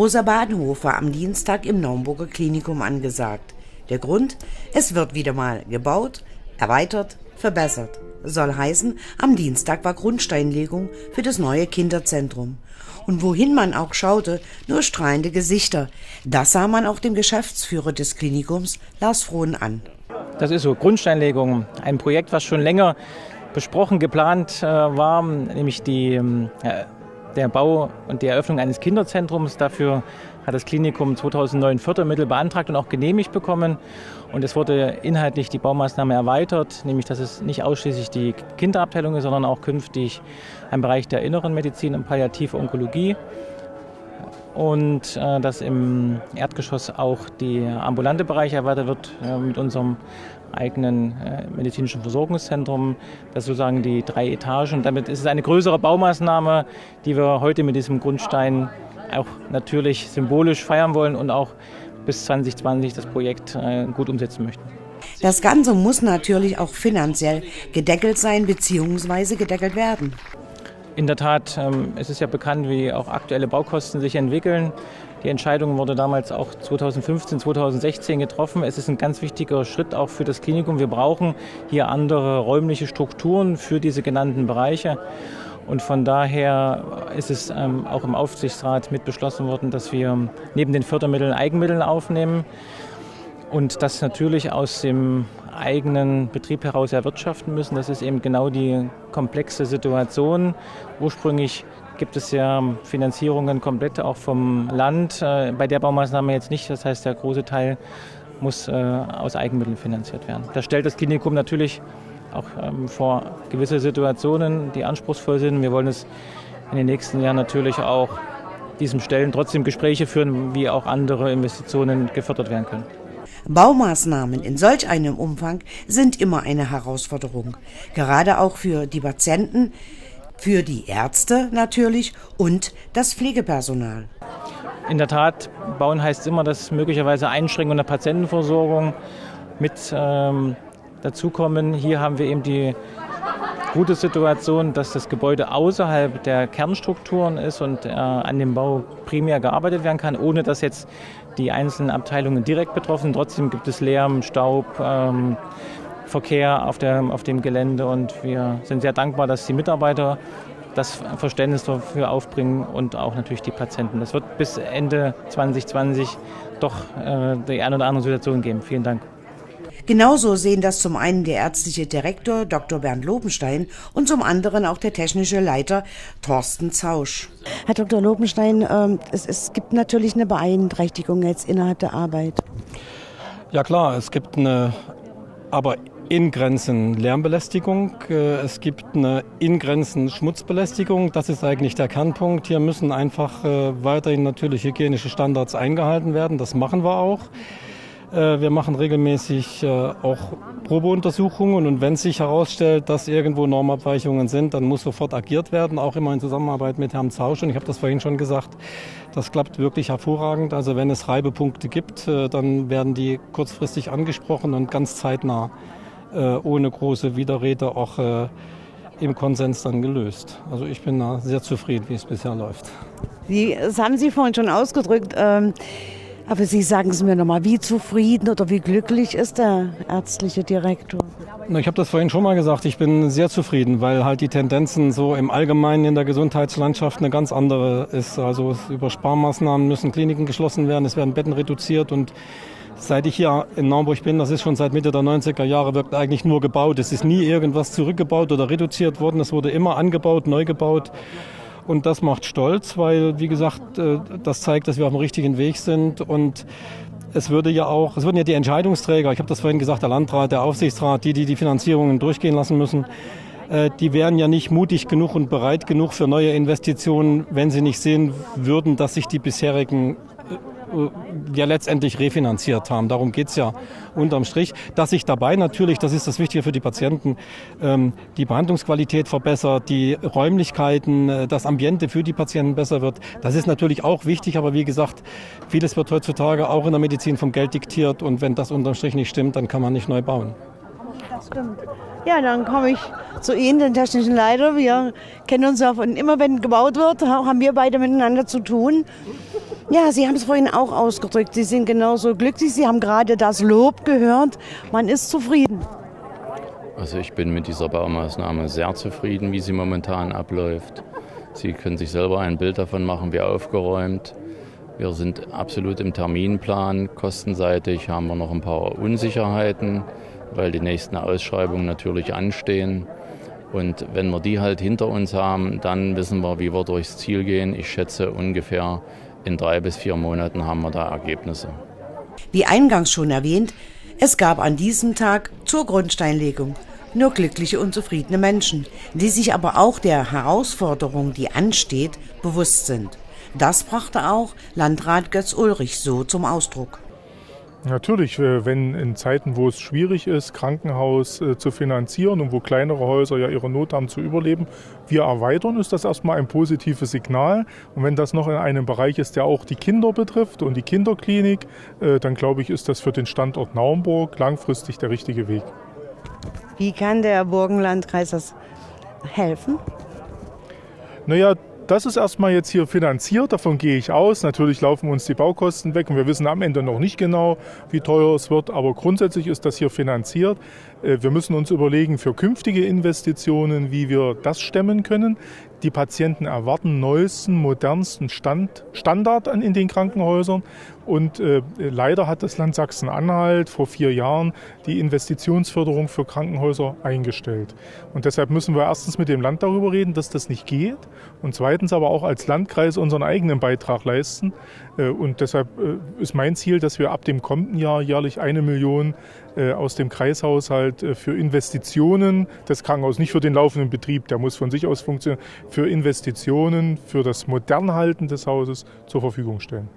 großer Bahnhof war am Dienstag im Naumburger Klinikum angesagt. Der Grund? Es wird wieder mal gebaut, erweitert, verbessert. Soll heißen, am Dienstag war Grundsteinlegung für das neue Kinderzentrum. Und wohin man auch schaute, nur strahlende Gesichter. Das sah man auch dem Geschäftsführer des Klinikums, Lars Frohn, an. Das ist so, Grundsteinlegung, ein Projekt, was schon länger besprochen, geplant war, nämlich der Bau und die Eröffnung eines Kinderzentrums. Dafür hat das Klinikum 2009 Fördermittel beantragt und auch genehmigt bekommen. Und es wurde inhaltlich die Baumaßnahme erweitert, nämlich dass es nicht ausschließlich die Kinderabteilung ist, sondern auch künftig ein Bereich der inneren Medizin und palliative Onkologie. Und dass im Erdgeschoss auch der ambulante Bereich erweitert wird mit unserem eigenen medizinischen Versorgungszentrum. Das ist sozusagen die 3 Etagen. Und damit ist es eine größere Baumaßnahme, die wir heute mit diesem Grundstein auch natürlich symbolisch feiern wollen und auch bis 2020 das Projekt gut umsetzen möchten. Das Ganze muss natürlich auch finanziell gedeckelt sein bzw. gedeckelt werden. In der Tat, es ist ja bekannt, wie auch aktuelle Baukosten sich entwickeln. Die Entscheidung wurde damals auch 2015, 2016 getroffen. Es ist ein ganz wichtiger Schritt auch für das Klinikum. Wir brauchen hier andere räumliche Strukturen für diese genannten Bereiche. Und von daher ist es auch im Aufsichtsrat mit beschlossen worden, dass wir neben den Fördermitteln Eigenmittel aufnehmen und das natürlich aus dem eigenen Betrieb heraus erwirtschaften müssen. Das ist eben genau die komplexe Situation. Ursprünglich gibt es ja Finanzierungen komplett auch vom Land, bei der Baumaßnahme jetzt nicht. Das heißt, der große Teil muss aus Eigenmitteln finanziert werden. Das stellt das Klinikum natürlich auch vor gewisse Situationen, die anspruchsvoll sind. Wir wollen es in den nächsten Jahren natürlich auch diesem Stellen trotzdem Gespräche führen, wie auch andere Investitionen gefördert werden können. Baumaßnahmen in solch einem Umfang sind immer eine Herausforderung, gerade auch für die Patienten, für die Ärzte natürlich und das Pflegepersonal. In der Tat, bauen heißt immer, dass möglicherweise Einschränkungen der Patientenversorgung mit dazukommen. Hier haben wir eben die gute Situation, dass das Gebäude außerhalb der Kernstrukturen ist und an dem Bau primär gearbeitet werden kann, ohne dass jetzt die einzelnen Abteilungen direkt betroffen sind. Trotzdem gibt es Lärm, Staub, Verkehr auf dem Gelände und wir sind sehr dankbar, dass die Mitarbeiter das Verständnis dafür aufbringen und auch natürlich die Patienten. Das wird bis Ende 2020 doch die eine oder andere Situation geben. Vielen Dank. Genauso sehen das zum einen der ärztliche Direktor Dr. Bernd Lobenstein und zum anderen auch der technische Leiter Thorsten Zausch. Herr Dr. Lobenstein, es gibt natürlich eine Beeinträchtigung jetzt innerhalb der Arbeit. Ja klar, es gibt aber in Grenzen Lärmbelästigung, es gibt eine in Grenzen Schmutzbelästigung. Das ist eigentlich der Kernpunkt. Hier müssen einfach weiterhin natürlich hygienische Standards eingehalten werden. Das machen wir auch. Wir machen regelmäßig auch Probeuntersuchungen und wenn sich herausstellt, dass irgendwo Normabweichungen sind, dann muss sofort agiert werden, auch immer in Zusammenarbeit mit Herrn Zausch. Und ich habe das vorhin schon gesagt, das klappt wirklich hervorragend. Also wenn es Reibepunkte gibt, dann werden die kurzfristig angesprochen und ganz zeitnah, ohne große Widerrede, auch im Konsens dann gelöst. Also ich bin da sehr zufrieden, wie es bisher läuft. Das haben Sie vorhin schon ausgedrückt. Aber Sie sagen es mir nochmal, wie zufrieden oder wie glücklich ist der ärztliche Direktor? Ich habe das vorhin schon mal gesagt, ich bin sehr zufrieden, weil halt die Tendenzen so im Allgemeinen in der Gesundheitslandschaft eine ganz andere ist. Also über Sparmaßnahmen müssen Kliniken geschlossen werden, es werden Betten reduziert und seit ich hier in Naumburg bin, das ist schon seit Mitte der 90er Jahre, wird eigentlich nur gebaut. Es ist nie irgendwas zurückgebaut oder reduziert worden, es wurde immer angebaut, neu gebaut. Und das macht stolz, weil, wie gesagt, das zeigt, dass wir auf dem richtigen Weg sind. Und es würden ja die Entscheidungsträger, ich habe das vorhin gesagt, der Landrat, der Aufsichtsrat, die Finanzierungen durchgehen lassen müssen, die wären ja nicht mutig genug und bereit genug für neue Investitionen, wenn sie nicht sehen würden, dass sich die bisherigen ja letztendlich refinanziert haben. Darum geht es ja unterm Strich. Dass sich dabei natürlich, das ist das Wichtige für die Patienten, die Behandlungsqualität verbessert, die Räumlichkeiten, das Ambiente für die Patienten besser wird. Das ist natürlich auch wichtig, aber wie gesagt, vieles wird heutzutage auch in der Medizin vom Geld diktiert und wenn das unterm Strich nicht stimmt, dann kann man nicht neu bauen. Das stimmt. Ja, dann komme ich zu Ihnen, den technischen Leiter. Wir kennen uns ja von immer, wenn gebaut wird, haben wir beide miteinander zu tun. Ja, Sie haben es vorhin auch ausgedrückt. Sie sind genauso glücklich. Sie haben gerade das Lob gehört. Man ist zufrieden. Also ich bin mit dieser Baumaßnahme sehr zufrieden, wie sie momentan abläuft. Sie können sich selber ein Bild davon machen, wie aufgeräumt. Wir sind absolut im Terminplan. Kostenseitig haben wir noch ein paar Unsicherheiten, weil die nächsten Ausschreibungen natürlich anstehen. Und wenn wir die halt hinter uns haben, dann wissen wir, wie wir durchs Ziel gehen. Ich schätze, ungefähr in 3 bis 4 Monaten haben wir da Ergebnisse. Wie eingangs schon erwähnt, es gab an diesem Tag zur Grundsteinlegung nur glückliche und zufriedene Menschen, die sich aber auch der Herausforderung, die ansteht, bewusst sind. Das brachte auch Landrat Götz Ulrich so zum Ausdruck. Natürlich, wenn in Zeiten, wo es schwierig ist, Krankenhaus zu finanzieren und wo kleinere Häuser ja ihre Not haben zu überleben, wir erweitern, ist das erstmal ein positives Signal. Und wenn das noch in einem Bereich ist, der auch die Kinder betrifft und die Kinderklinik, dann glaube ich, ist das für den Standort Naumburg langfristig der richtige Weg. Wie kann der Burgenlandkreis das helfen? Naja, das ist erstmal jetzt hier finanziert, davon gehe ich aus. Natürlich laufen uns die Baukosten weg und wir wissen am Ende noch nicht genau, wie teuer es wird. Aber grundsätzlich ist das hier finanziert. Wir müssen uns überlegen für künftige Investitionen, wie wir das stemmen können. Die Patienten erwarten neuesten, modernsten Standard in den Krankenhäusern. Und leider hat das Land Sachsen-Anhalt vor 4 Jahren die Investitionsförderung für Krankenhäuser eingestellt. Und deshalb müssen wir erstens mit dem Land darüber reden, dass das nicht geht. Und zweitens aber auch als Landkreis unseren eigenen Beitrag leisten. Und deshalb ist mein Ziel, dass wir ab dem kommenden Jahr jährlich 1 Million aus dem Kreishaushalt für Investitionen des Krankenhauses, nicht für den laufenden Betrieb, der muss von sich aus funktionieren, für Investitionen, für das Modernhalten des Hauses zur Verfügung stellen.